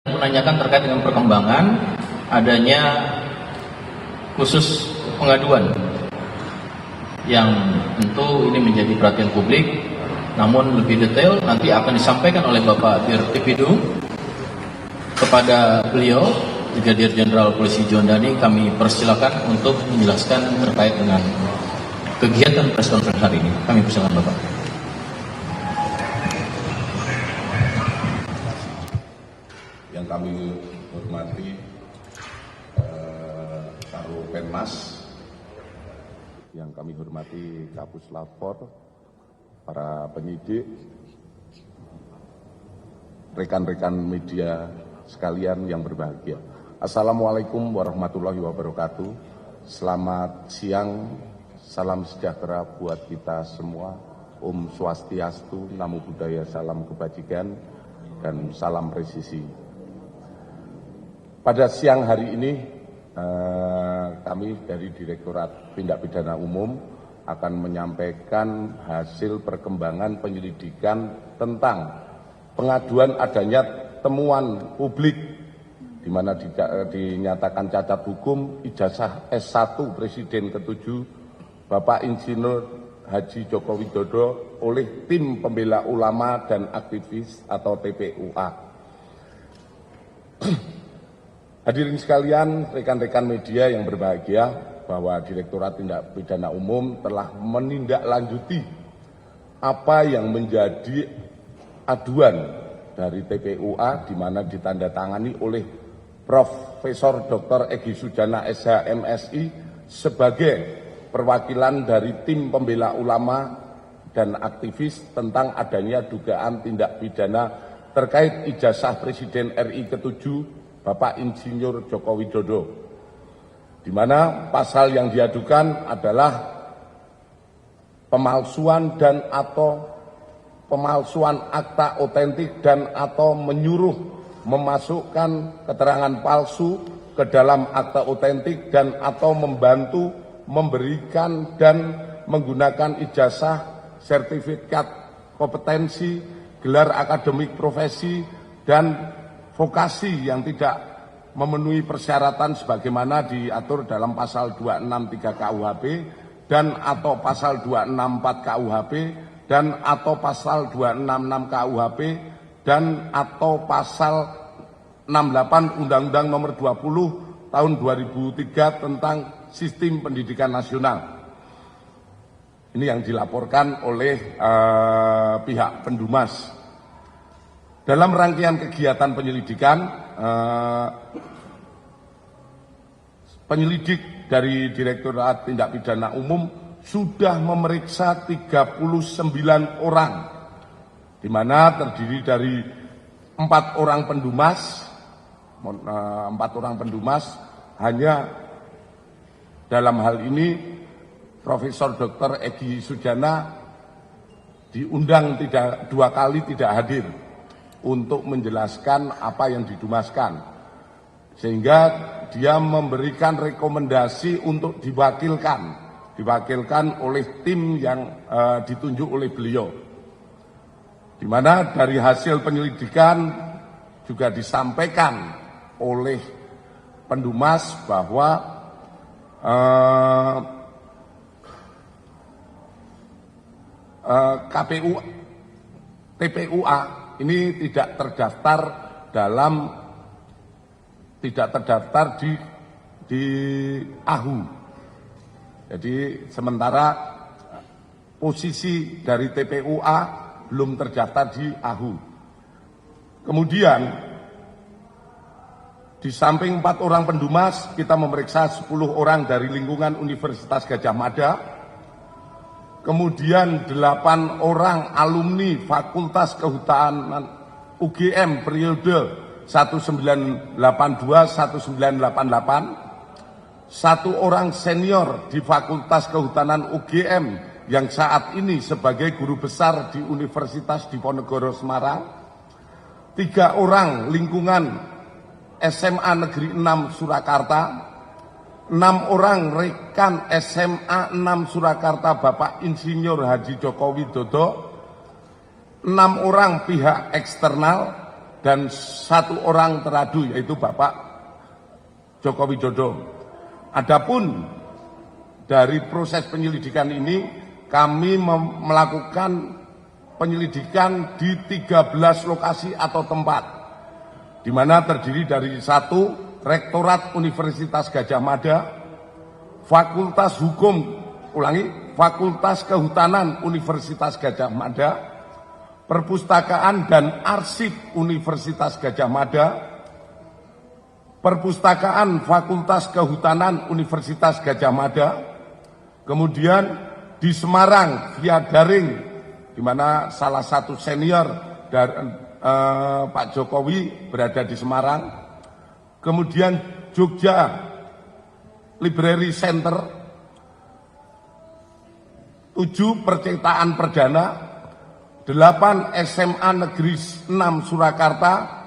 menanyakan terkait dengan perkembangan adanya khusus pengaduan yang tentu ini menjadi perhatian publik, namun lebih detail nanti akan disampaikan oleh Bapak Dirtipidum kepada beliau, Brigadir Jenderal Polisi Juandani. Kami persilakan untuk menjelaskan terkait dengan kegiatan press conference hari ini. Kami persilakan Bapak. Yang kami hormati Karopenmas, yang kami hormati Kapus Lapor, para penyidik, rekan-rekan media sekalian yang berbahagia. Assalamualaikum warahmatullahi wabarakatuh. Selamat siang, salam sejahtera buat kita semua. Om Swastiastu, Namo Buddhaya, salam kebajikan, dan salam presisi. Pada siang hari ini, kami dari Direktorat Tindak Pidana Umum akan menyampaikan hasil perkembangan penyelidikan tentang pengaduan adanya temuan publik di mana dinyatakan cacat hukum ijazah S1 Presiden ke-7 Bapak Insinyur Haji Joko Widodo oleh Tim Pembela Ulama dan Aktivis atau TPUA. Hadirin sekalian, rekan-rekan media yang berbahagia, bahwa Direktorat Tindak Pidana Umum telah menindaklanjuti apa yang menjadi aduan dari TPUA, di mana ditandatangani oleh Profesor Dr. Egy Sujana SH MSI sebagai perwakilan dari Tim Pembela Ulama dan Aktivis tentang adanya dugaan tindak pidana terkait ijazah Presiden RI ke-7 Bapak Insinyur Joko Widodo, di mana pasal yang diadukan adalah pemalsuan dan atau pemalsuan akta otentik dan atau menyuruh memasukkan keterangan palsu ke dalam akta otentik dan atau membantu memberikan dan menggunakan ijazah, sertifikat kompetensi, gelar akademik profesi, dan vokasi yang tidak memenuhi persyaratan sebagaimana diatur dalam pasal 263 KUHP dan atau pasal 264 KUHP dan atau pasal 266 KUHP dan atau pasal 68 Undang-Undang Nomor 20 Tahun 2003 tentang Sistem Pendidikan Nasional. Ini yang dilaporkan oleh pihak Pendumas. Dalam rangkaian kegiatan penyelidikan, penyelidik dari Direktorat Tindak Pidana Umum sudah memeriksa 39 orang, di mana terdiri dari 4 orang pendumas, hanya dalam hal ini Profesor Dr. Egy Sujana diundang 2 kali tidak hadir untuk menjelaskan apa yang didumaskan, sehingga dia memberikan rekomendasi untuk diwakilkan oleh tim yang ditunjuk oleh beliau, di mana dari hasil penyelidikan juga disampaikan oleh Pendumas bahwa TPUA ini tidak terdaftar di AHU. Jadi sementara posisi dari TPUA belum terdaftar di AHU. Kemudian di samping 4 orang pendumas, kita memeriksa 10 orang dari lingkungan Universitas Gadjah Mada. Kemudian 8 orang alumni Fakultas Kehutanan UGM periode 1982-1988, 1 orang senior di Fakultas Kehutanan UGM yang saat ini sebagai guru besar di Universitas Diponegoro Semarang, 3 orang lingkungan SMA Negeri 6 Surakarta, 6 orang rekan SMA 6 Surakarta Bapak Insinyur Haji Joko Widodo, 6 orang pihak eksternal, dan 1 orang teradu, yaitu Bapak Joko Widodo. Adapun dari proses penyelidikan ini, kami melakukan penyelidikan di 13 lokasi atau tempat, di mana terdiri dari 1. Rektorat Universitas Gadjah Mada, Fakultas Kehutanan Universitas Gadjah Mada, Perpustakaan dan Arsip Universitas Gadjah Mada, Perpustakaan Fakultas Kehutanan Universitas Gadjah Mada, kemudian di Semarang via daring, di mana salah satu senior dari Pak Jokowi berada di Semarang, kemudian Jogja Library Center, 7 percetakan perdana, 8 SMA Negeri 6 Surakarta,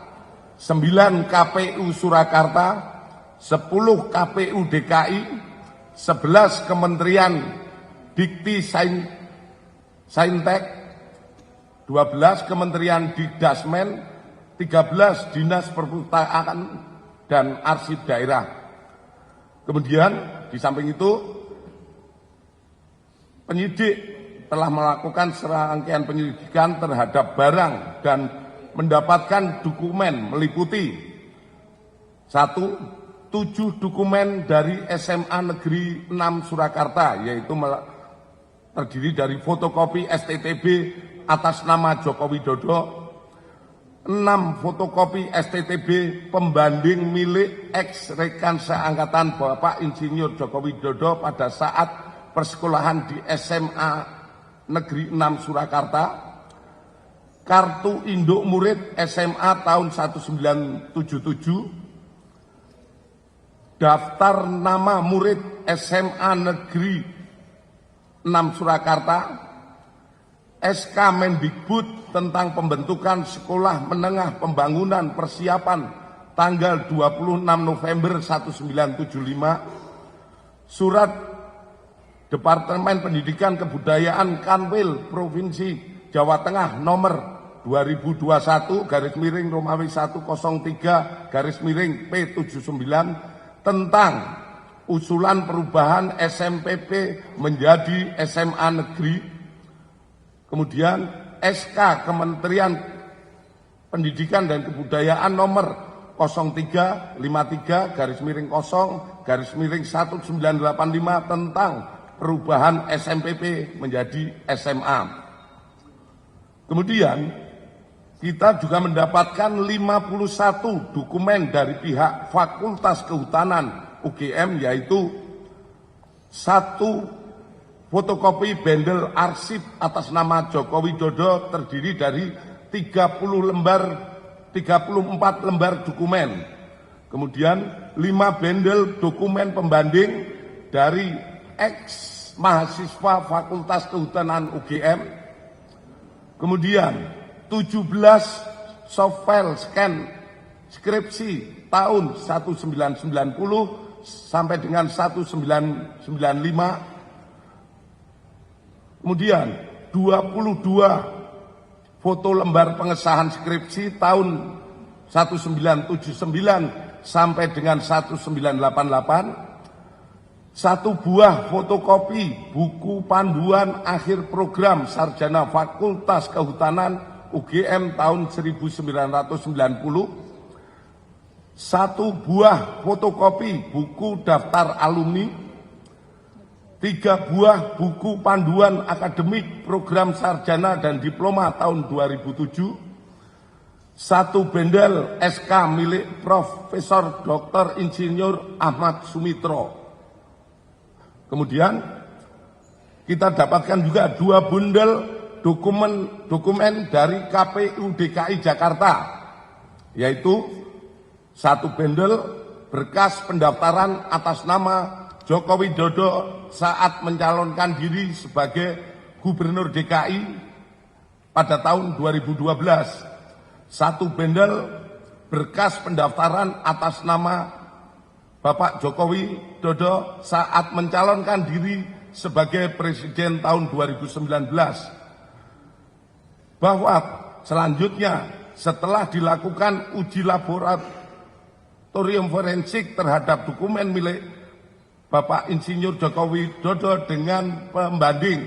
9 KPU Surakarta, 10 KPU DKI, 11 Kementerian Dikti Saintek, 12 Kementerian Dikdasmen, 13 Dinas Perpustakaan dan Arsip Daerah. Kemudian di samping itu, penyidik telah melakukan serangkaian penyelidikan terhadap barang dan mendapatkan dokumen meliputi 1. 7 dokumen dari SMA Negeri 6 Surakarta, yaitu terdiri dari fotokopi STTB atas nama Joko Widodo, 6 fotokopi STTB pembanding milik ex-rekan seangkatan Bapak Insinyur Joko Widodo pada saat persekolahan di SMA Negeri 6 Surakarta, kartu induk murid SMA tahun 1977, daftar nama murid SMA Negeri 6 Surakarta, SK Mendikbud tentang pembentukan Sekolah Menengah Pembangunan Persiapan tanggal 26 November 1975, Surat Departemen Pendidikan Kebudayaan Kanwil Provinsi Jawa Tengah nomor 2021-Romawi 103-P79 tentang usulan perubahan SMPP menjadi SMA Negeri. Kemudian SK Kementerian Pendidikan dan Kebudayaan nomor 0353-0-1985 tentang perubahan SMPP menjadi SMA. Kemudian kita juga mendapatkan 51 dokumen dari pihak Fakultas Kehutanan UGM, yaitu 1 fotokopi bendel arsip atas nama Joko Widodo terdiri dari 34 lembar dokumen. Kemudian 5 bendel dokumen pembanding dari ex mahasiswa Fakultas Kehutanan UGM. Kemudian 17 softfile scan skripsi tahun 1990 sampai dengan 1995. Kemudian 22 foto lembar pengesahan skripsi tahun 1979 sampai dengan 1988, 1 buah fotokopi buku panduan akhir program sarjana Fakultas Kehutanan UGM tahun 1990, 1 buah fotokopi buku daftar alumni, 3 buah buku panduan akademik program sarjana dan diploma tahun 2007, 1 bendel SK milik Profesor Dr. Insinyur Ahmad Sumitro. Kemudian kita dapatkan juga 2 bundel dokumen dari KPU DKI Jakarta, yaitu 1 bendel berkas pendaftaran atas nama Joko Widodo saat mencalonkan diri sebagai Gubernur DKI pada tahun 2012, 1 bendel berkas pendaftaran atas nama Bapak Joko Widodo saat mencalonkan diri sebagai Presiden tahun 2019. Bahwa selanjutnya setelah dilakukan uji laboratorium forensik terhadap dokumen milik Bapak Insinyur Joko Widodo dengan pembanding,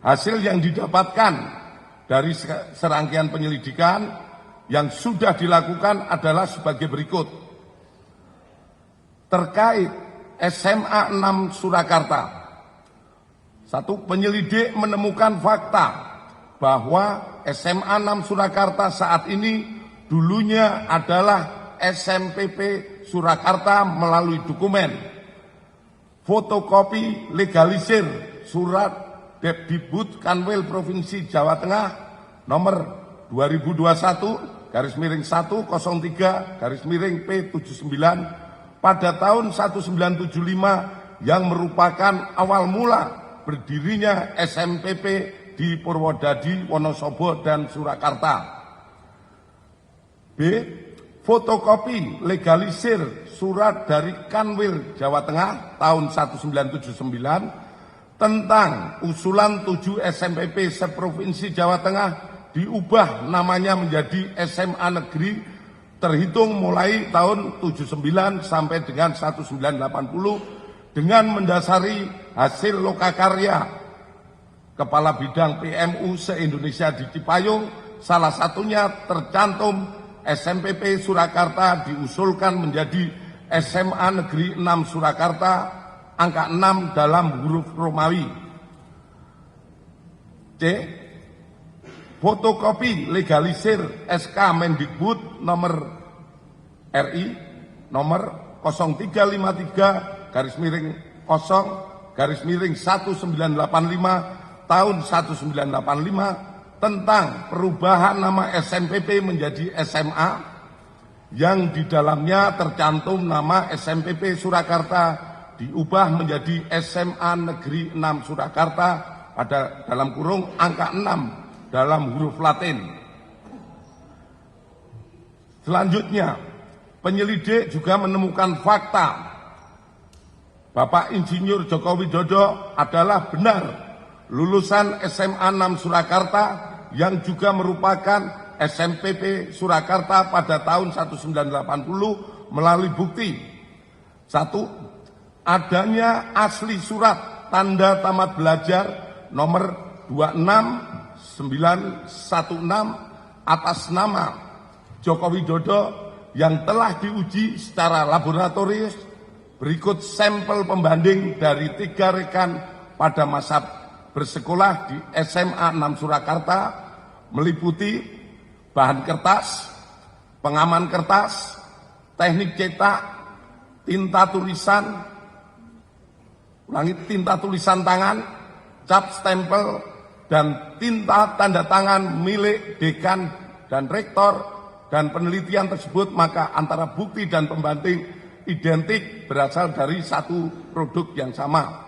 hasil yang didapatkan dari serangkaian penyelidikan yang sudah dilakukan adalah sebagai berikut. Terkait SMA 6 Surakarta, 1. Penyelidik menemukan fakta bahwa SMA 6 Surakarta saat ini dulunya adalah SMPP Surakarta melalui dokumen fotokopi legalisir surat Depdikbud Kanwil Provinsi Jawa Tengah nomor 2021-103-P79 pada tahun 1975 yang merupakan awal mula berdirinya SMPP di Purwodadi, Wonosobo, dan Surakarta. B. Fotokopi legalisir surat dari Kanwil Jawa Tengah tahun 1979 tentang usulan 7 SMPP seprovinsi Jawa Tengah diubah namanya menjadi SMA Negeri terhitung mulai tahun 79 sampai dengan 1980 dengan mendasari hasil lokakarya Kepala Bidang PMU se-Indonesia di Cipayung, salah satunya tercantum SMPP Surakarta diusulkan menjadi SMA Negeri 6 Surakarta, angka 6 dalam huruf Romawi. C. Fotokopi legalisir SK Mendikbud nomor RI nomor 0353-0-1985 tahun 1985 tentang perubahan nama SMPP menjadi SMA yang di dalamnya tercantum nama SMPP Surakarta diubah menjadi SMA Negeri 6 Surakarta pada dalam kurung angka 6 dalam huruf Latin. Selanjutnya, penyelidik juga menemukan fakta Bapak Insinyur Joko Widodo adalah benar lulusan SMA 6 Surakarta yang juga merupakan SMPP Surakarta pada tahun 1980 melalui bukti. 1. Adanya asli surat tanda tamat belajar nomor 26916 atas nama Joko Widodo yang telah diuji secara laboratorius. Berikut sampel pembanding dari 3 rekan pada masa bersekolah di SMA 6 Surakarta meliputi bahan kertas, pengaman kertas, teknik cetak, tinta tulisan tangan, cap stempel, dan tinta tanda tangan milik dekan dan rektor, dan penelitian tersebut maka antara bukti dan pembanding identik berasal dari satu produk yang sama.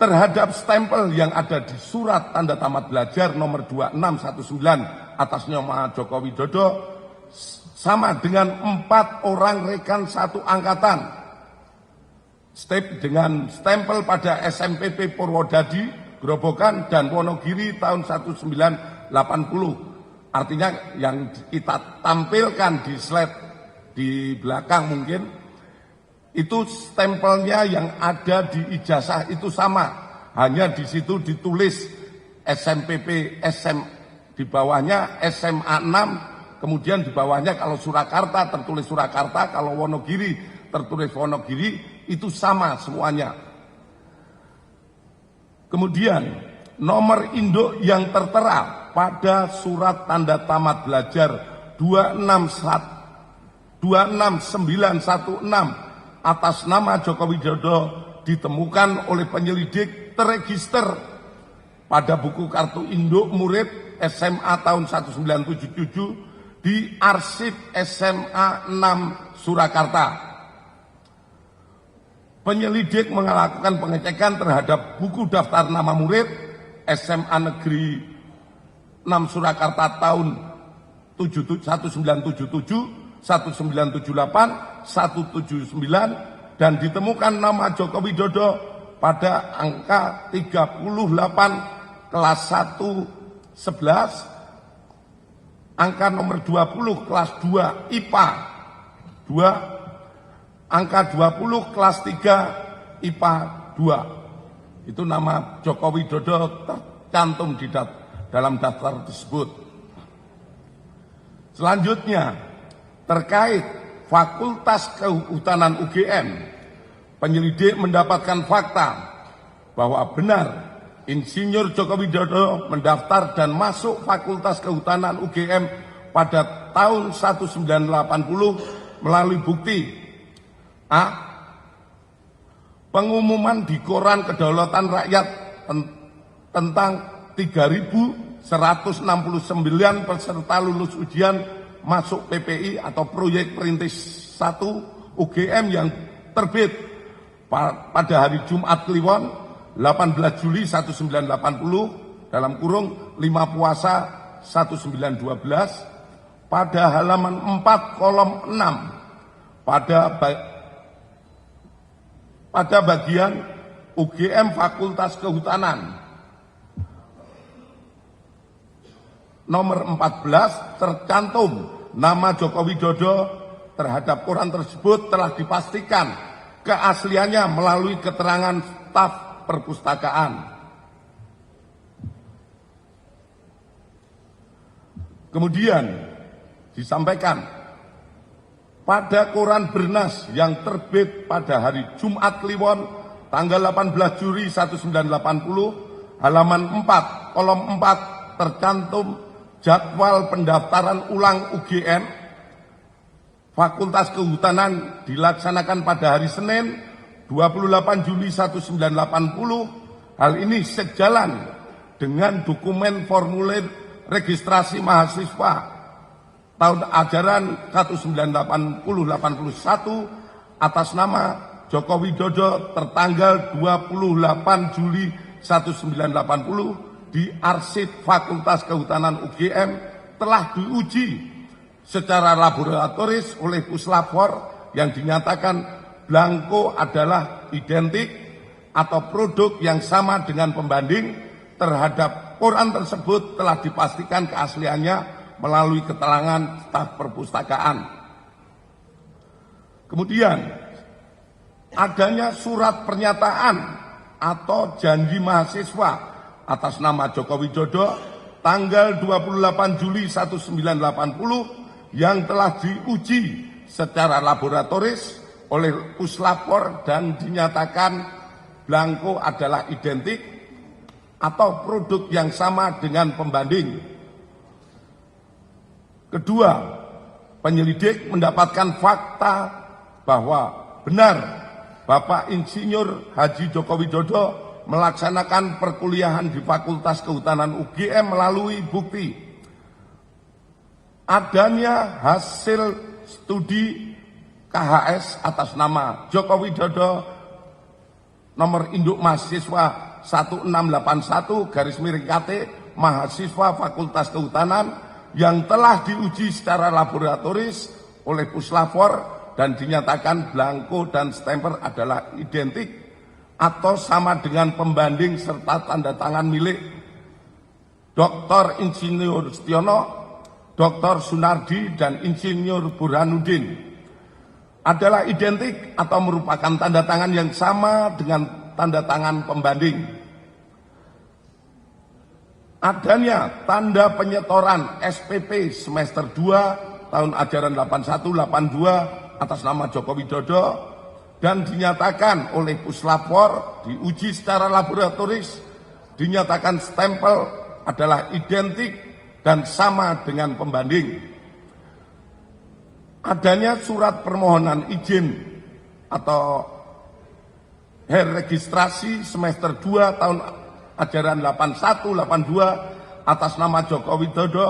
Terhadap stempel yang ada di surat tanda tamat belajar nomor 2619 atas nama Joko Widodo sama dengan 4 orang rekan satu angkatan dengan stempel pada SMPP Purwodadi, Grobogan, dan Wonogiri tahun 1980. Artinya yang kita tampilkan di slide di belakang mungkin itu stempelnya yang ada di ijazah itu sama, hanya di situ ditulis SMPP di bawahnya SMA 6, kemudian di bawahnya kalau Surakarta tertulis Surakarta, kalau Wonogiri tertulis Wonogiri, itu sama semuanya. Kemudian nomor induk yang tertera pada surat tanda tamat belajar 26916 atas nama Joko Widodo ditemukan oleh penyelidik terregister pada buku kartu induk murid SMA tahun 1977 di arsip SMA 6 Surakarta. Penyelidik melakukan pengecekan terhadap buku daftar nama murid SMA Negeri 6 Surakarta tahun 1977, 1978, 179 dan ditemukan nama Joko Widodo pada angka 38 kelas 1 angka nomor 20 kelas 2 IPA 2, angka 20 kelas 3 IPA 2. Itu nama Joko Widodo tercantum di dalam daftar tersebut. Selanjutnya, terkait Fakultas Kehutanan UGM, penyelidik mendapatkan fakta bahwa benar Insinyur Joko Widodo mendaftar dan masuk Fakultas Kehutanan UGM pada tahun 1980 melalui bukti A. Pengumuman di Koran Kedaulatan Rakyat tentang 3.169 peserta lulus ujian masuk PPI atau proyek perintis 1 UGM yang terbit pada hari Jumat Kliwon 18 Juli 1980 dalam kurung 5 Puasa 1912 pada halaman 4 kolom 6 pada bagian UGM Fakultas Kehutanan nomor 14 tercantum nama Joko Widodo terhadap koran tersebut telah dipastikan keasliannya melalui keterangan staf perpustakaan. Kemudian disampaikan pada koran Bernas yang terbit pada hari Jumat Kliwon tanggal 18 Juli 1980 halaman 4 kolom 4 tercantum jadwal pendaftaran ulang UGM Fakultas Kehutanan dilaksanakan pada hari Senin 28 Juli 1980. Hal ini sejalan dengan dokumen formulir registrasi mahasiswa tahun ajaran 1980-81 atas nama Joko Widodo tertanggal 28 Juli 1980 di arsip Fakultas Kehutanan UGM telah diuji secara laboratoris oleh Puslapor yang dinyatakan blanko adalah identik atau produk yang sama dengan pembanding terhadap koran tersebut telah dipastikan keasliannya melalui keterangan staf perpustakaan. Kemudian adanya surat pernyataan atau janji mahasiswa atas nama Joko Widodo tanggal 28 Juli 1980 yang telah diuji secara laboratoris oleh Puslapor dan dinyatakan blanko adalah identik atau produk yang sama dengan pembanding. Kedua, penyelidik mendapatkan fakta bahwa benar Bapak Insinyur Haji Joko Widodo melaksanakan perkuliahan di Fakultas Kehutanan UGM melalui bukti adanya hasil studi KHS atas nama Joko Widodo nomor induk mahasiswa 1681/KT mahasiswa Fakultas Kehutanan yang telah diuji secara laboratoris oleh Puslapor dan dinyatakan blanko dan stemper adalah identik atau sama dengan pembanding serta tanda tangan milik Dr. Insinyur Setiono, Dr. Sunardi, dan Insinyur Burhanuddin adalah identik atau merupakan tanda tangan yang sama dengan tanda tangan pembanding. Adanya tanda penyetoran SPP semester 2 tahun ajaran 81-82 atas nama Joko Widodo dan dinyatakan oleh Puslapor diuji secara laboratoris dinyatakan stempel adalah identik dan sama dengan pembanding. Adanya surat permohonan izin atau registrasi semester 2 tahun ajaran 81-82 atas nama Joko Widodo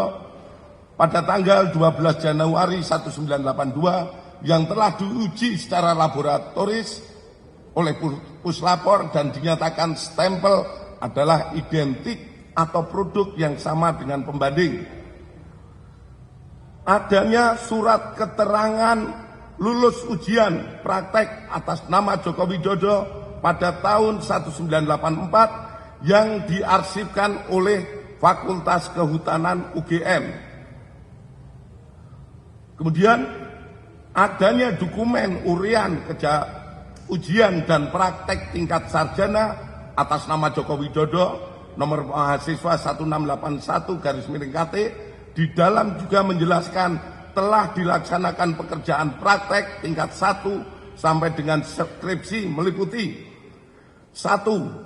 pada tanggal 12 Januari 1982 yang telah diuji secara laboratoris oleh Puslapor dan dinyatakan stempel adalah identik atau produk yang sama dengan pembanding. Adanya surat keterangan lulus ujian praktek atas nama Joko Widodo pada tahun 1984 yang diarsipkan oleh Fakultas Kehutanan UGM. Kemudian adanya dokumen urian ujian dan praktek tingkat sarjana atas nama Joko Widodo nomor mahasiswa 1681/KT di dalam juga menjelaskan telah dilaksanakan pekerjaan praktek tingkat 1 sampai dengan skripsi meliputi 1.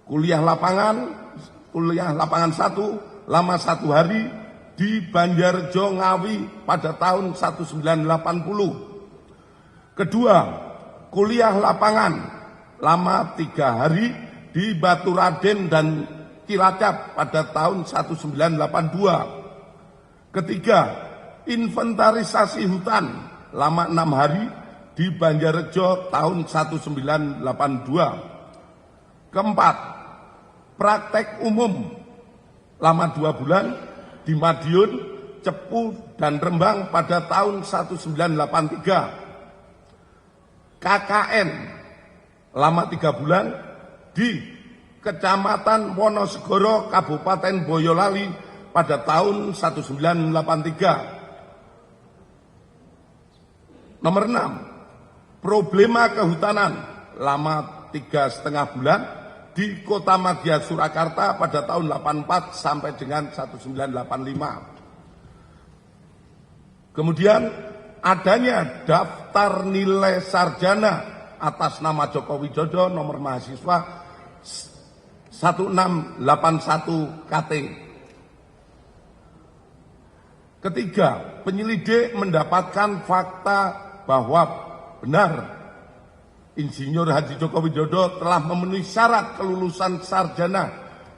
Kuliah lapangan 1 lama 1 hari di Banjarjo Ngawi pada tahun 1980. Kedua, kuliah lapangan lama 3 hari di Baturaden dan Cilacap pada tahun 1982. Ketiga, inventarisasi hutan lama 6 hari di Banjarjo tahun 1982. Keempat, praktek umum lama 2 bulan di Madiun, Cepu, dan Rembang pada tahun 1983. KKN lama 3 bulan di Kecamatan Wonosegoro, Kabupaten Boyolali pada tahun 1983. Nomor 6, problema kehutanan lama 3,5 bulan di Kota Madya Surakarta pada tahun 84 sampai dengan 1985. Kemudian adanya daftar nilai sarjana atas nama Joko Widodo nomor mahasiswa 1681/KT. Ketiga, penyelidik mendapatkan fakta bahwa benar Insinyur Haji Joko Widodo telah memenuhi syarat kelulusan sarjana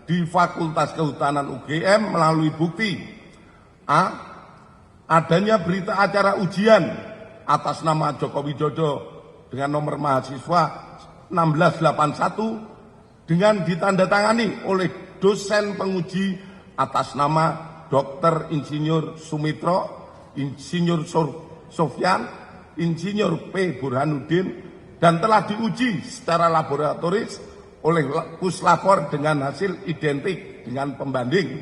di Fakultas Kehutanan UGM melalui bukti A. Adanya berita acara ujian atas nama Joko Widodo dengan nomor mahasiswa 1681 dengan ditandatangani oleh dosen penguji atas nama Dr. Insinyur Sumitro, Insinyur Sofyan, Insinyur P. Burhanuddin, dan telah diuji secara laboratoris oleh Puslapor dengan hasil identik dengan pembanding.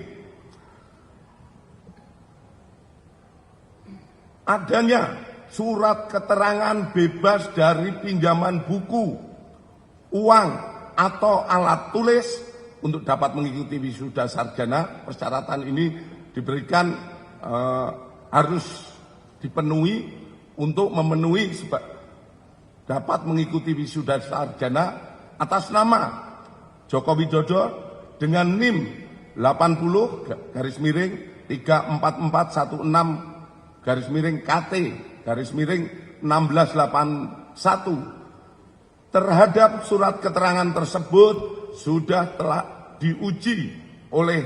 Adanya surat keterangan bebas dari pinjaman buku, uang, atau alat tulis untuk dapat mengikuti wisuda sarjana. Persyaratan ini diberikan harus dipenuhi untuk memenuhi dapat mengikuti wisuda sarjana atas nama Joko Widodo dengan NIM 80-1681/KT/1681 terhadap surat keterangan tersebut telah diuji oleh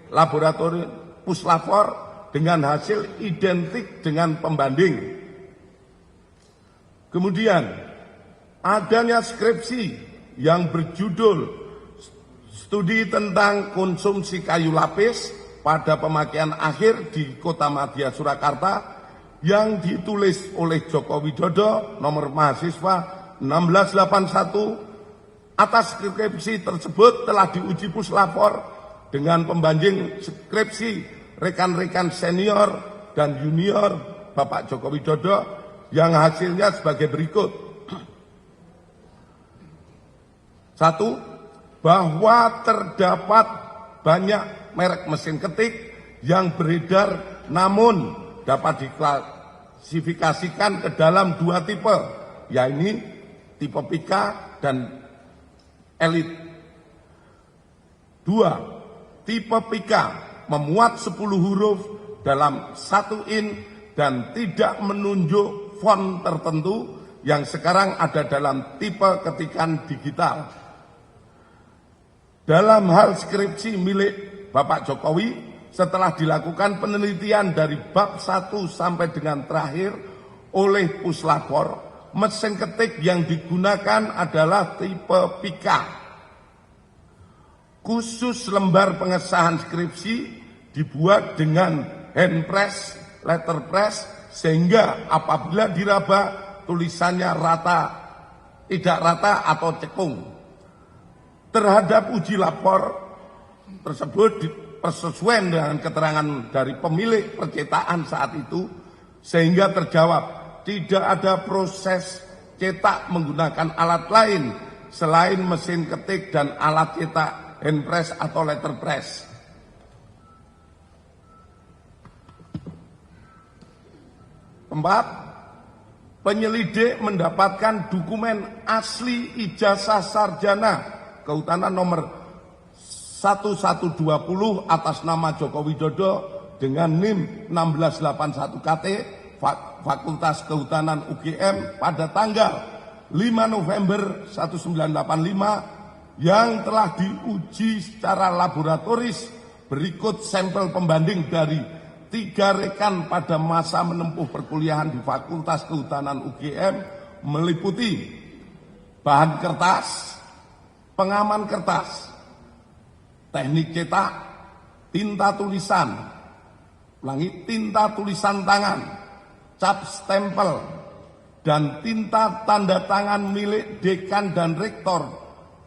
laboratorium Puslapor dengan hasil identik dengan pembanding. Kemudian adanya skripsi yang berjudul Studi tentang Konsumsi Kayu Lapis pada Pemakaian Akhir di Kota Madya Surakarta yang ditulis oleh Joko Widodo nomor mahasiswa 1681. Atas skripsi tersebut telah diuji Puslapor dengan pembanding skripsi rekan-rekan senior dan junior Bapak Joko Widodo yang hasilnya sebagai berikut. 1. Bahwa terdapat banyak merek mesin ketik yang beredar namun dapat diklasifikasikan ke dalam 2 tipe, yaitu tipe Pika dan Elite. 2. Tipe Pika memuat 10 huruf dalam 1 in dan tidak menunjuk font tertentu yang sekarang ada dalam tipe ketikan digital. Dalam hal skripsi milik Bapak Jokowi, setelah dilakukan penelitian dari bab 1 sampai dengan terakhir oleh Puslapor, mesin ketik yang digunakan adalah tipe Pika. Khusus lembar pengesahan skripsi dibuat dengan hand press, letterpress, sehingga apabila diraba tulisannya tidak rata atau cekung. Terhadap uji lapor tersebut persesuaian dengan keterangan dari pemilik percetakan saat itu, sehingga terjawab tidak ada proses cetak menggunakan alat lain selain mesin ketik dan alat cetak hand press atau letter press. Keempat, penyelidik mendapatkan dokumen asli ijazah sarjana kehutanan nomor 1120 atas nama Joko Widodo dengan NIM 1681 KT Fakultas Kehutanan UGM pada tanggal 5 November 1985 yang telah diuji secara laboratoris. Berikut sampel pembanding dari 3 rekan pada masa menempuh perkuliahan di Fakultas Kehutanan UGM, meliputi bahan kertas, pengaman kertas, teknik cetak, tinta tulisan, tinta tulisan tangan, cap stempel, dan tinta tanda tangan milik dekan dan rektor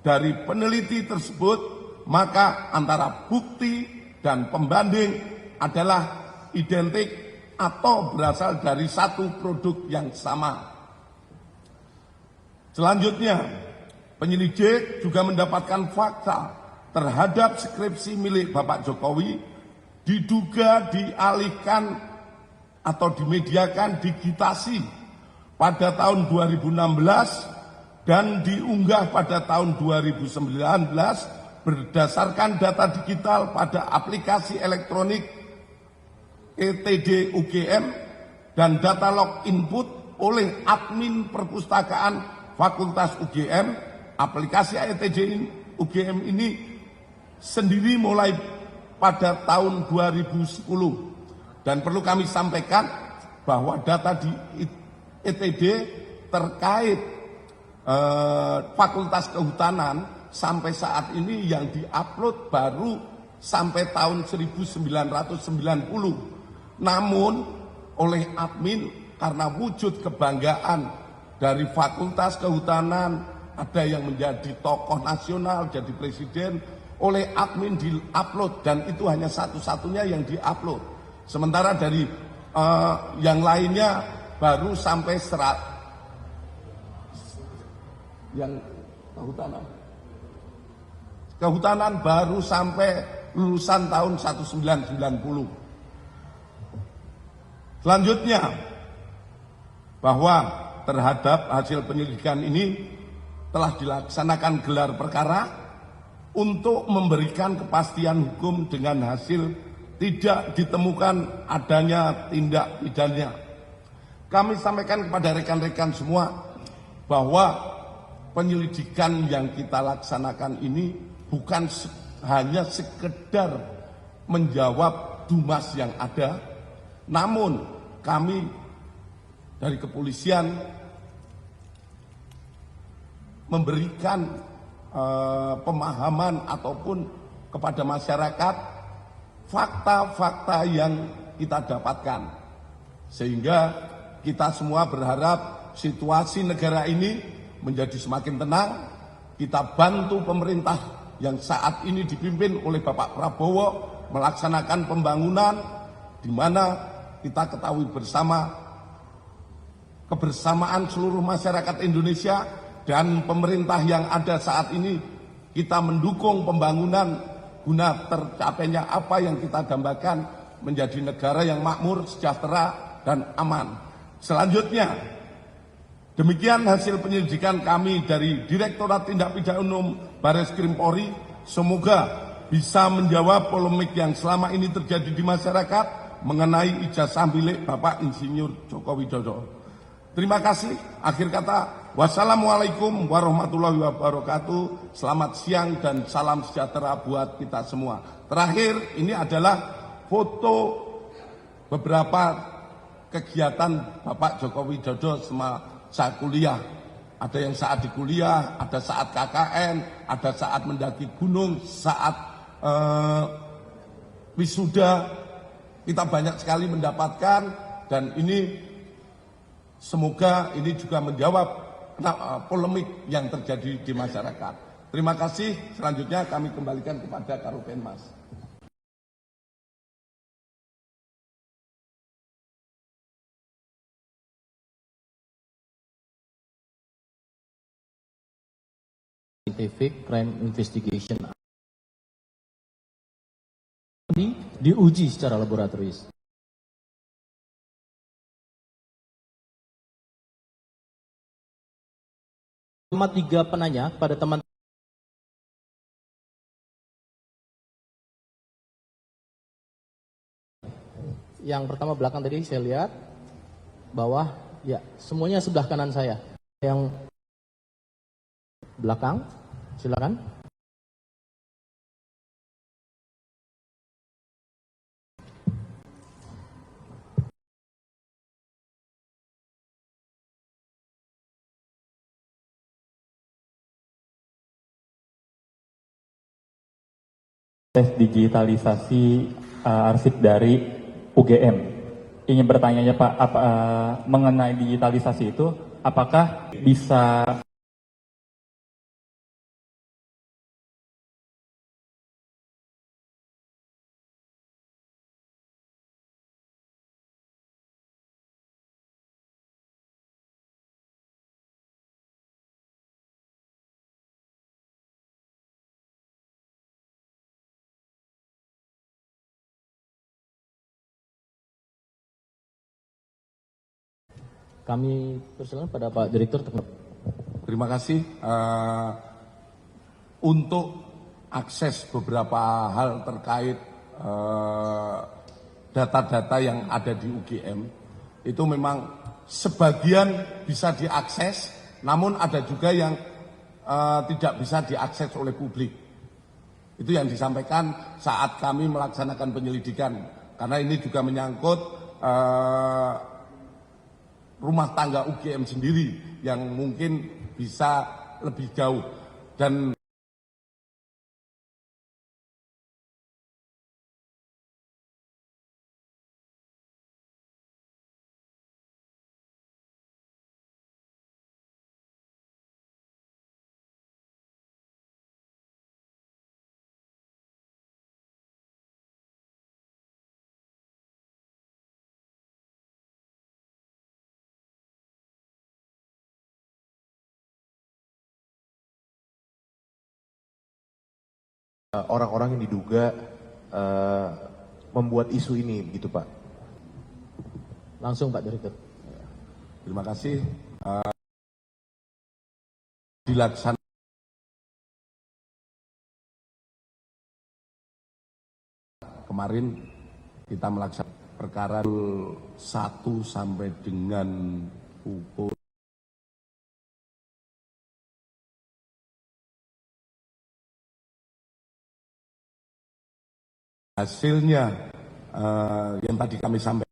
dari peneliti tersebut, maka antara bukti dan pembanding adalah identik atau berasal dari satu produk yang sama. Selanjutnya, penyelidik juga mendapatkan fakta terhadap skripsi milik Bapak Jokowi diduga dialihkan atau dimediakan digitasi pada tahun 2016 dan diunggah pada tahun 2019 berdasarkan data digital pada aplikasi elektronik ETD UGM dan data log input oleh admin perpustakaan Fakultas UGM. Aplikasi ETD UGM ini sendiri mulai pada tahun 2010, dan perlu kami sampaikan bahwa data di ETD terkait Fakultas Kehutanan sampai saat ini yang diupload baru sampai tahun 1990. Namun oleh admin karena wujud kebanggaan dari Fakultas Kehutanan, ada yang menjadi tokoh nasional, jadi presiden, oleh admin di-upload, dan itu hanya satu-satunya yang di-upload. Sementara dari yang lainnya baru sampai yang kehutanan baru sampai lulusan tahun 1990. Selanjutnya, bahwa terhadap hasil penyelidikan ini telah dilaksanakan gelar perkara untuk memberikan kepastian hukum dengan hasil tidak ditemukan adanya tindak pidana. Kami sampaikan kepada rekan-rekan semua bahwa penyelidikan yang kita laksanakan ini bukan hanya sekedar menjawab dumas yang ada, namun kami dari kepolisian memberikan pemahaman ataupun kepada masyarakat fakta-fakta yang kita dapatkan, sehingga kita semua berharap situasi negara ini menjadi semakin tenang. Kita bantu pemerintah yang saat ini dipimpin oleh Bapak Prabowo melaksanakan pembangunan, di mana kita ketahui bersama kebersamaan seluruh masyarakat Indonesia dan pemerintah yang ada saat ini, kita mendukung pembangunan guna tercapainya apa yang kita dambakan, menjadi negara yang makmur, sejahtera, dan aman. Selanjutnya, demikian hasil penyelidikan kami dari Direktorat Tindak Pidana Umum Barreskrim Polri. Semoga bisa menjawab polemik yang selama ini terjadi di masyarakat mengenai ijazah milik Bapak Insinyur Joko Widodo. Terima kasih. Akhir kata, wassalamualaikum warahmatullahi wabarakatuh. Selamat siang dan salam sejahtera buat kita semua. Terakhir, ini adalah foto beberapa kegiatan Bapak Joko Widodo saat kuliah. Ada yang saat di kuliah, ada saat KKN, ada saat mendaki gunung, saat wisuda. Kita banyak sekali mendapatkan, dan ini semoga ini juga menjawab polemik yang terjadi di masyarakat. Terima kasih. Selanjutnya kami kembalikan kepada Karopenmas. Scientific Crime Investigation diuji secara laboratoris. Sama 3 penanya pada teman. Yang pertama belakang tadi saya lihat, bawah, ya semuanya sebelah kanan saya. Yang belakang, silakan. Tes digitalisasi arsip dari UGM. Ingin bertanya Pak, mengenai digitalisasi itu, apakah bisa Kami persilakan pada Pak Direktur. Terima kasih. Untuk akses beberapa hal terkait data-data yang ada di UGM, itu memang sebagian bisa diakses, namun ada juga yang tidak bisa diakses oleh publik. Itu yang disampaikan saat kami melaksanakan penyelidikan, karena ini juga menyangkut rumah tangga UGM sendiri yang mungkin bisa lebih jauh. Dan orang-orang yang diduga membuat isu ini, begitu Pak. Langsung Pak Direktur. terima kasih. Dilaksanakan kemarin kita melaksanakan perkara 1 sampai dengan pukul hasilnya yang tadi kami sampaikan.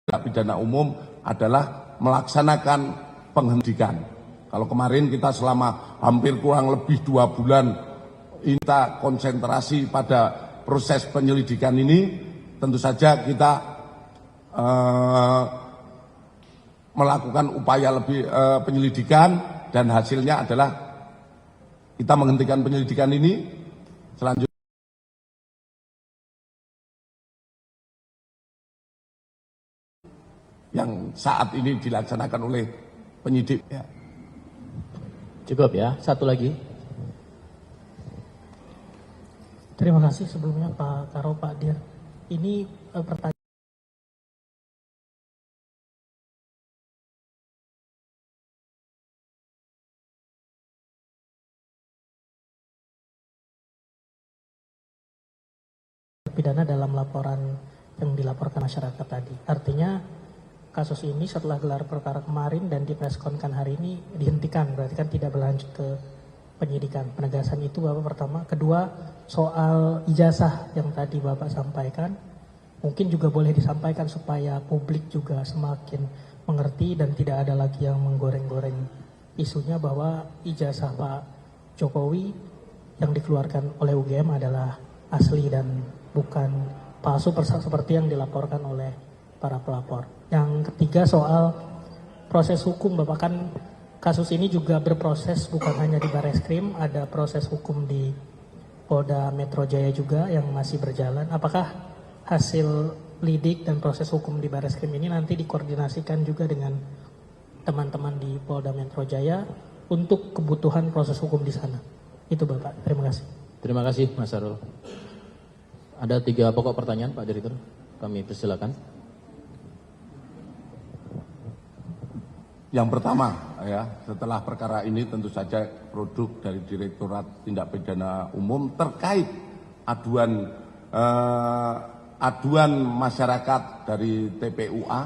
Pidana pidana umum adalah melaksanakan penghentian. Kalau kemarin kita selama hampir kurang lebih 2 bulan kita konsentrasi pada proses penyelidikan ini, tentu saja kita melakukan upaya lebih penyelidikan, dan hasilnya adalah kita menghentikan penyelidikan ini. Selanjutnya yang saat ini dilaksanakan oleh penyidik. Ya. Cukup ya, satu lagi. Terima kasih sebelumnya Pak Karo, Pak Dir. Ini pertanyaan pidana dalam laporan yang dilaporkan masyarakat tadi. Artinya kasus ini setelah gelar perkara kemarin dan dipreskonkan hari ini dihentikan, berarti kan tidak berlanjut ke penyidikan. Penegasan itu Bapak pertama. Kedua, soal ijazah yang tadi Bapak sampaikan, mungkin juga boleh disampaikan supaya publik juga semakin mengerti dan tidak ada lagi yang menggoreng-goreng isunya bahwa ijazah Pak Jokowi yang dikeluarkan oleh UGM adalah asli dan bukan palsu seperti yang dilaporkan oleh para pelapor. Yang ketiga soal proses hukum, Bapak, kan kasus ini juga berproses bukan hanya di Barreskrim, ada proses hukum di Polda Metro Jaya juga yang masih berjalan. Apakah hasil lidik dan proses hukum di Barreskrim ini nanti dikoordinasikan juga dengan teman-teman di Polda Metro Jaya untuk kebutuhan proses hukum di sana? Itu Bapak, terima kasih. Terima kasih Mas Sarul. Ada 3 pokok pertanyaan Pak Direktur, kami persilakan. Yang pertama, ya, setelah perkara ini tentu saja produk dari Direktorat Tindak Pidana Umum terkait aduan masyarakat dari TPUA,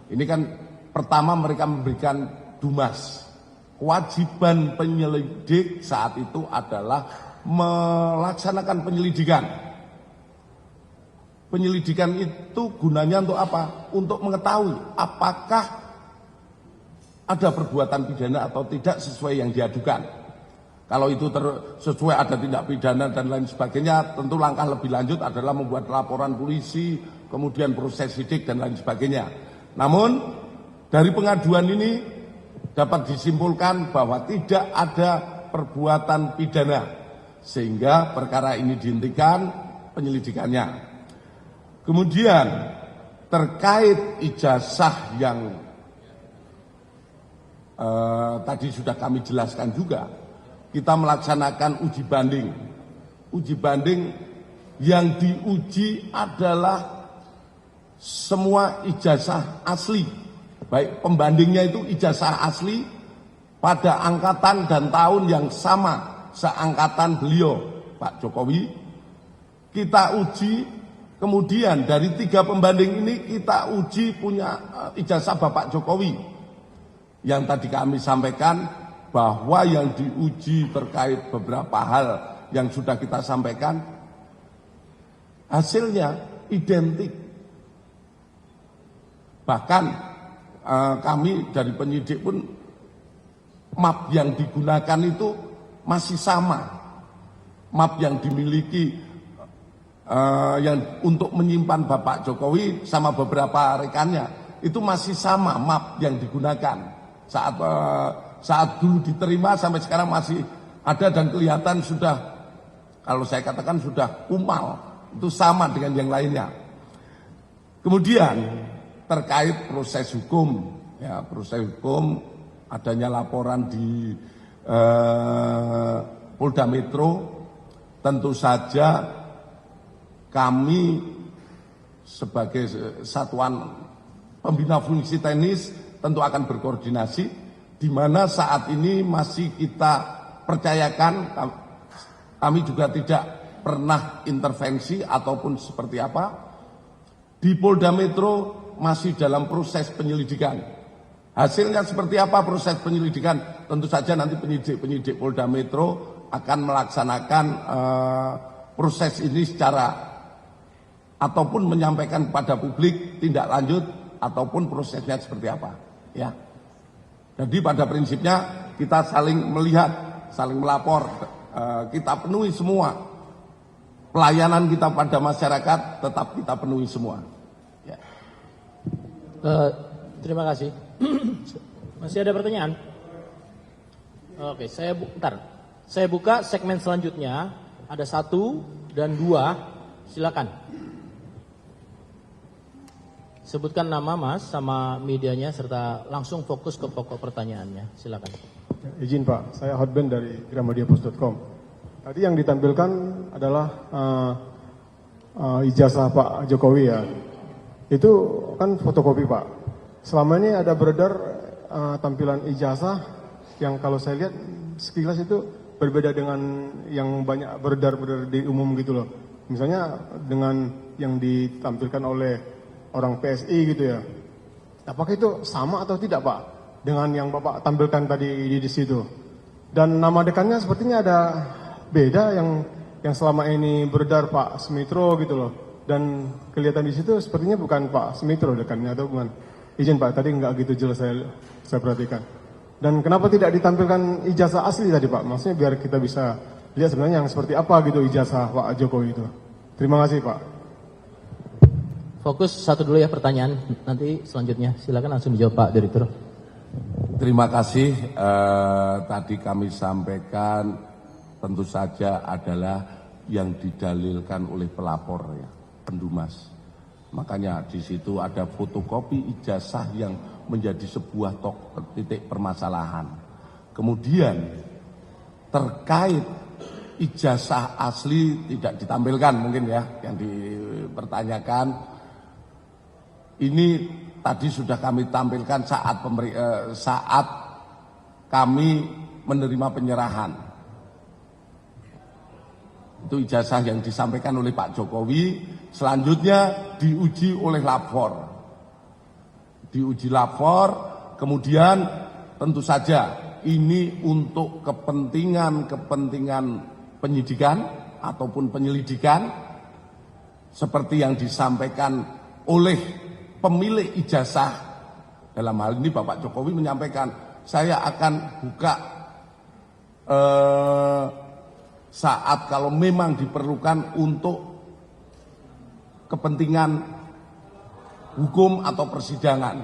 ini kan pertama mereka memberikan dumas. Kewajiban penyelidik saat itu adalah melaksanakan penyelidikan. Penyelidikan itu gunanya untuk apa? Untuk mengetahui apakah ada perbuatan pidana atau tidak sesuai yang diadukan. Kalau itu sesuai ada tindak pidana dan lain sebagainya, tentu langkah lebih lanjut adalah membuat laporan polisi, kemudian proses sidik dan lain sebagainya. Namun dari pengaduan ini dapat disimpulkan bahwa tidak ada perbuatan pidana, sehingga perkara ini dihentikan penyelidikannya. Kemudian terkait ijazah yang tadi sudah kami jelaskan juga, kita melaksanakan uji banding. Uji banding yang diuji adalah semua ijazah asli. Baik pembandingnya itu ijazah asli pada angkatan dan tahun yang sama seangkatan beliau, Pak Jokowi. Kita uji, kemudian dari 3 pembanding ini kita uji punya ijazah Bapak Jokowi. Yang tadi kami sampaikan bahwa yang diuji terkait beberapa hal yang sudah kita sampaikan, hasilnya identik. Bahkan kami dari penyidik pun map yang digunakan itu masih sama. Map yang dimiliki yang untuk menyimpan Bapak Jokowi sama beberapa rekannya itu masih sama map yang digunakan saat dulu diterima sampai sekarang masih ada dan kelihatan sudah, kalau saya katakan sudah kumal, itu sama dengan yang lainnya. Kemudian terkait proses hukum, ya proses hukum adanya laporan di Polda Metro, tentu saja kami sebagai satuan pembina fungsi teknis tentu akan berkoordinasi, di mana saat ini masih kita percayakan, kami juga tidak pernah intervensi ataupun seperti apa. Di Polda Metro masih dalam proses penyelidikan. Hasilnya seperti apa proses penyelidikan? Tentu saja nanti penyidik Polda Metro akan melaksanakan proses ini secara ataupun menyampaikan kepada publik tindak lanjut ataupun prosesnya seperti apa. Ya. Jadi pada prinsipnya kita saling melihat, saling melapor, kita penuhi semua. Pelayanan kita pada masyarakat tetap kita penuhi semua. Ya. Terima kasih. Masih ada pertanyaan? Oke, saya buka segmen selanjutnya. Ada 1 dan 2. Silakan. Sebutkan nama Mas sama medianya serta langsung fokus ke pokok pertanyaannya. Silakan. Izin Pak, saya Hotben dari gramadiapos.com. Tadi yang ditampilkan adalah ijazah Pak Jokowi ya. Itu kan fotokopi Pak. Selama ini ada beredar tampilan ijazah yang kalau saya lihat sekilas itu berbeda dengan yang banyak beredar di umum gitu loh. Misalnya dengan yang ditampilkan oleh orang PSI gitu ya. Apakah itu sama atau tidak Pak dengan yang Bapak tampilkan tadi di situ? Dan nama dekannya sepertinya ada beda yang selama ini beredar Pak Sumitro gitu loh. Dan kelihatan di situ sepertinya bukan Pak Sumitro dekannya atau bukan. Izin Pak, tadi nggak gitu jelas saya perhatikan. Dan kenapa tidak ditampilkan ijazah asli tadi Pak? Maksudnya biar kita bisa lihat sebenarnya yang seperti apa gitu ijazah Pak Jokowi itu. Terima kasih Pak. Fokus satu dulu ya pertanyaan, nanti selanjutnya silakan langsung dijawab Pak Direktur. Terima kasih. Tadi kami sampaikan tentu saja adalah yang didalilkan oleh pelapor ya, pendumas. Makanya di situ ada fotokopi ijazah yang menjadi sebuah titik permasalahan. Kemudian terkait ijazah asli tidak ditampilkan mungkin ya yang dipertanyakan. Ini tadi sudah kami tampilkan saat kami menerima penyerahan. Itu ijazah yang disampaikan oleh Pak Jokowi, selanjutnya diuji oleh lapor. Diuji lapor, kemudian tentu saja ini untuk kepentingan penyidikan ataupun penyelidikan, seperti yang disampaikan oleh pemilik ijazah. Dalam hal ini Bapak Jokowi menyampaikan, saya akan buka saat kalau memang diperlukan untuk kepentingan hukum atau persidangan.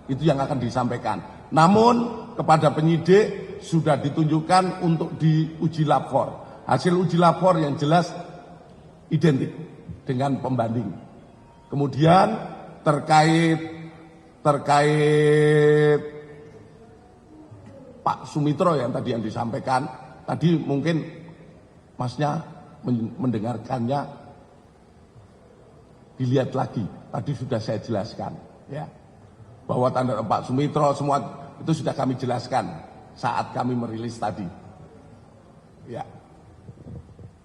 Itu yang akan disampaikan. Namun kepada penyidik sudah ditunjukkan untuk diuji lapor. Hasil uji lapor yang jelas identik dengan pembanding. Kemudian terkait Pak Sumitro yang tadi yang disampaikan, tadi mungkin Masnya mendengarkannya, dilihat lagi. Tadi sudah saya jelaskan, ya, bahwa tanda Pak Sumitro semua itu sudah kami jelaskan saat kami merilis tadi. Ya.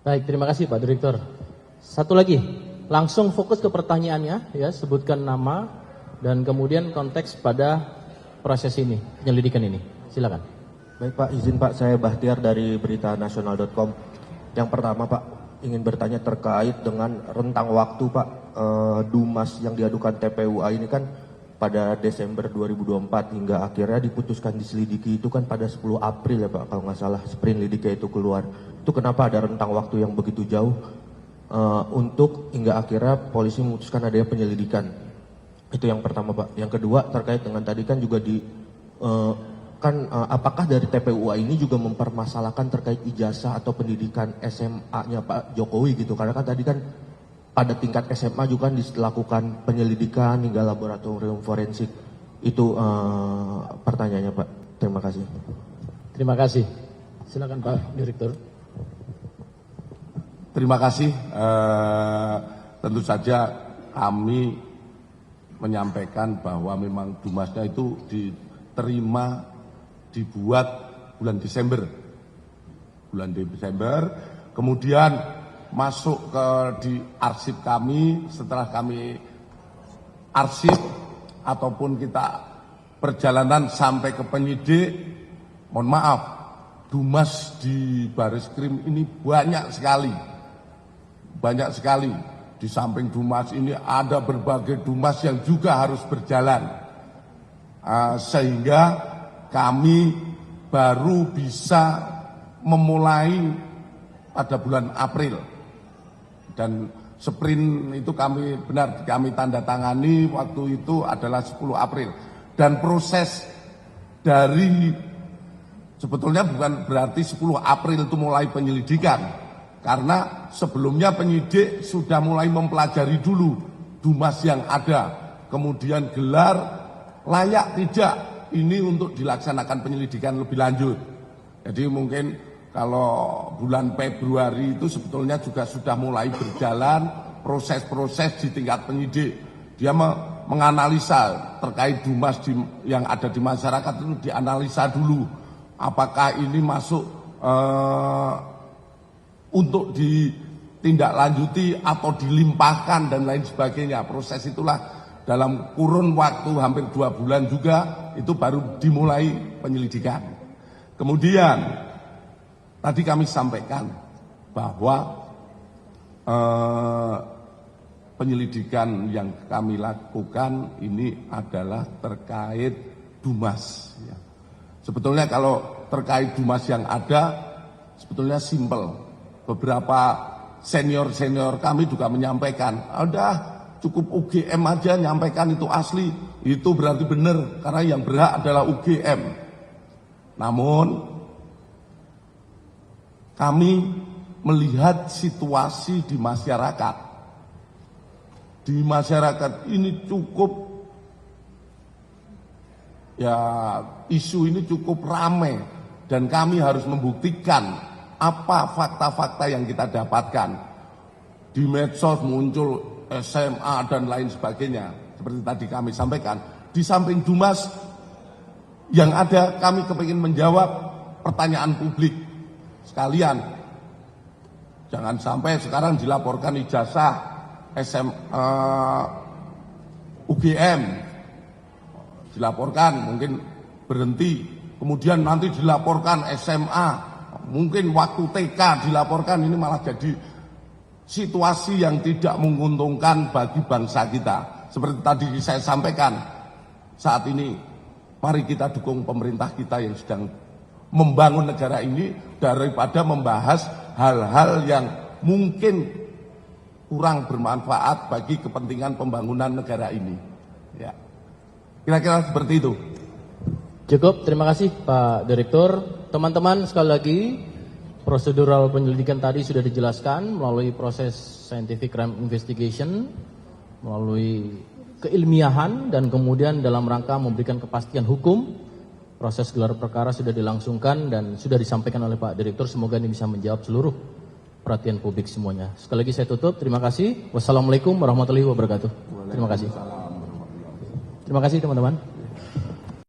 Baik, terima kasih Pak Direktur. Satu lagi, langsung fokus ke pertanyaannya, ya, sebutkan nama dan kemudian konteks pada proses ini, penyelidikan ini. Silakan. Baik Pak, izin Pak, saya Bahtiar dari beritanasional.com. Yang pertama Pak, ingin bertanya terkait dengan rentang waktu Pak, Dumas yang diadukan TPUA ini kan pada Desember 2024 hingga akhirnya diputuskan diselidiki itu kan pada 10 April ya Pak, kalau nggak salah sprint lidiknya itu keluar. Itu kenapa ada rentang waktu yang begitu jauh untuk hingga akhirnya polisi memutuskan adanya penyelidikan? Itu yang pertama Pak. Yang kedua terkait dengan tadi kan juga apakah dari TPUA ini juga mempermasalahkan terkait ijazah atau pendidikan SMA-nya Pak Jokowi gitu? Karena kan tadi kan pada tingkat SMA juga kan dilakukan penyelidikan hingga laboratorium forensik. Itu pertanyaannya Pak. Terima kasih. Terima kasih. Silakan Pak Direktur. Terima kasih. Tentu saja kami menyampaikan bahwa memang Dumasnya itu dibuat bulan Desember. Kemudian masuk di arsip kami. Setelah kami arsip ataupun kita perjalanan sampai ke penyidik, mohon maaf, Dumas di Bareskrim ini banyak sekali. Di samping Dumas ini ada berbagai Dumas yang juga harus berjalan. Sehingga kami baru bisa memulai pada bulan April. Dan sprint itu kami tanda tangani waktu itu adalah 10 April. Dan proses dari sebetulnya bukan berarti 10 April itu mulai penyelidikan. Karena sebelumnya penyidik sudah mulai mempelajari dulu Dumas yang ada. Kemudian gelar layak tidak ini untuk dilaksanakan penyelidikan lebih lanjut. Jadi mungkin kalau bulan Februari itu sebetulnya juga sudah mulai berjalan proses-proses di tingkat penyidik. Dia menganalisa terkait Dumas yang ada di masyarakat itu dianalisa dulu. Apakah ini masuk untuk ditindaklanjuti atau dilimpahkan dan lain sebagainya. Proses itulah dalam kurun waktu hampir 2 bulan juga itu baru dimulai penyelidikan. Kemudian tadi kami sampaikan bahwa penyelidikan yang kami lakukan ini adalah terkait Dumas. Ya. Sebetulnya kalau terkait Dumas yang ada, sebetulnya simpel. Beberapa senior-senior kami juga menyampaikan, udah cukup UGM aja nyampaikan itu asli, itu berarti benar, karena yang berhak adalah UGM. Namun, kami melihat situasi di masyarakat. Di masyarakat ini cukup, ya isu ini cukup ramai, dan kami harus membuktikan apa fakta-fakta yang kita dapatkan. Di medsos muncul SMA dan lain sebagainya, seperti tadi kami sampaikan. Di samping Dumas yang ada, kami kepingin menjawab pertanyaan publik sekalian. Jangan sampai sekarang dilaporkan ijazah UGM, dilaporkan mungkin berhenti, kemudian nanti dilaporkan SMA, mungkin waktu TK dilaporkan, ini malah jadi situasi yang tidak menguntungkan bagi bangsa kita. Seperti tadi saya sampaikan, saat ini mari kita dukung pemerintah kita yang sedang membangun negara ini daripada membahas hal-hal yang mungkin kurang bermanfaat bagi kepentingan pembangunan negara ini. Ya. Kira-kira seperti itu. Cukup, terima kasih Pak Direktur. Teman-teman, sekali lagi prosedural penyelidikan tadi sudah dijelaskan melalui proses scientific crime investigation, melalui keilmiahan, dan kemudian dalam rangka memberikan kepastian hukum. Proses gelar perkara sudah dilangsungkan dan sudah disampaikan oleh Pak Direktur. Semoga ini bisa menjawab seluruh perhatian publik semuanya. Sekali lagi saya tutup. Terima kasih. Wassalamualaikum warahmatullahi wabarakatuh. Terima kasih. Terima kasih teman-teman.